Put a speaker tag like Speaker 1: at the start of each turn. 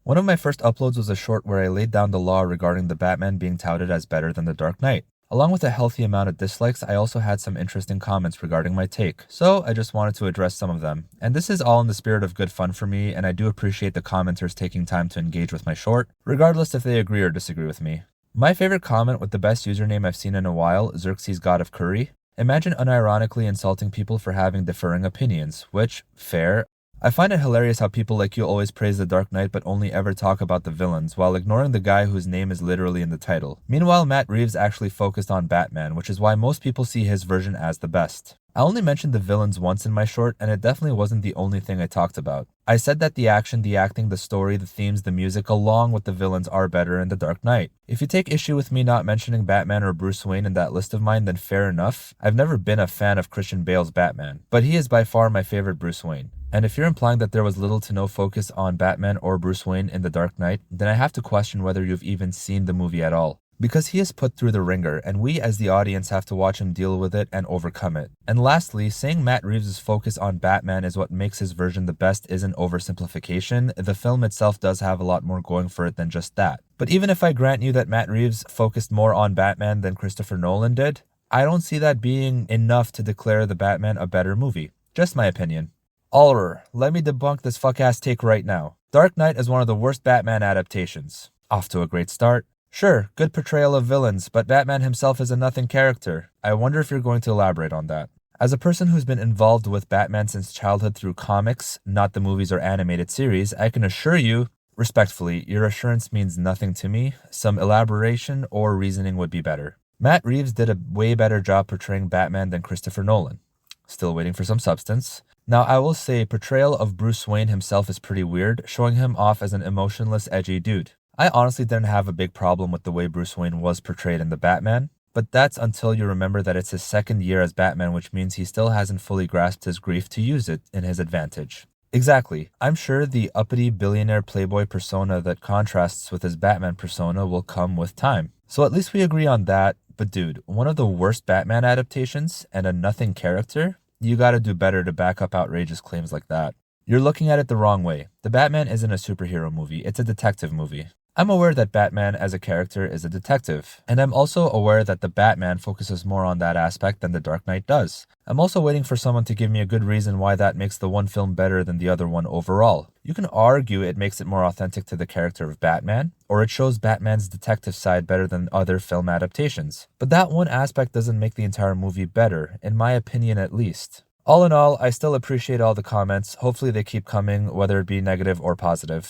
Speaker 1: One of my first uploads was a short where I laid down the law regarding the Batman being touted as better than The Dark Knight. Along with a healthy amount of dislikes, I also had some interesting comments regarding my take, so I just wanted to address some of them. And this is all in the spirit of good fun for me, and I do appreciate the commenters taking time to engage with my short, regardless if they agree or disagree with me. My favorite comment with the best username I've seen in a while, Xerxes God of Curry. Imagine unironically insulting people for having differing opinions, which, fair. I find it hilarious how people like you always praise The Dark Knight but only ever talk about the villains, while ignoring the guy whose name is literally in the title. Meanwhile, Matt Reeves actually focused on Batman, which is why most people see his version as the best. I only mentioned the villains once in my short, and it definitely wasn't the only thing I talked about. I said that the action, the acting, the story, the themes, the music, along with the villains are better in The Dark Knight. If you take issue with me not mentioning Batman or Bruce Wayne in that list of mine, then fair enough. I've never been a fan of Christian Bale's Batman, but he is by far my favorite Bruce Wayne. And if you're implying that there was little to no focus on Batman or Bruce Wayne in The Dark Knight, then I have to question whether you've even seen the movie at all. Because he is put through the ringer, and we as the audience have to watch him deal with it and overcome it. And lastly, saying Matt Reeves' focus on Batman is what makes his version the best isn't oversimplification. The film itself does have a lot more going for it than just that. But even if I grant you that Matt Reeves focused more on Batman than Christopher Nolan did, I don't see that being enough to declare the Batman a better movie. Just my opinion. Oliver, let me debunk this fuck-ass take right now. Dark Knight is one of the worst Batman adaptations. Off to a great start. Sure, good portrayal of villains, but Batman himself is a nothing character. I wonder if you're going to elaborate on that. As a person who's been involved with Batman since childhood through comics, not the movies or animated series, I can assure you, respectfully, your assurance means nothing to me. Some elaboration or reasoning would be better. Matt Reeves did a way better job portraying Batman than Christopher Nolan. Still waiting for some substance. Now, I will say portrayal of Bruce Wayne himself is pretty weird, showing him off as an emotionless, edgy dude. I honestly didn't have a big problem with the way Bruce Wayne was portrayed in The Batman, but that's until you remember that it's his second year as Batman, which means he still hasn't fully grasped his grief to use it in his advantage. Exactly. I'm sure the uppity billionaire playboy persona that contrasts with his Batman persona will come with time. So at least we agree on that, but dude, one of the worst Batman adaptations and a nothing character? You gotta do better to back up outrageous claims like that. You're looking at it the wrong way. The Batman isn't a superhero movie, it's a detective movie. I'm aware that Batman as a character is a detective, and I'm also aware that the Batman focuses more on that aspect than The Dark Knight does. I'm also waiting for someone to give me a good reason why that makes the one film better than the other one overall. You can argue it makes it more authentic to the character of Batman, or it shows Batman's detective side better than other film adaptations. But that one aspect doesn't make the entire movie better, in my opinion at least. All in all, I still appreciate all the comments. Hopefully they keep coming, whether it be negative or positive.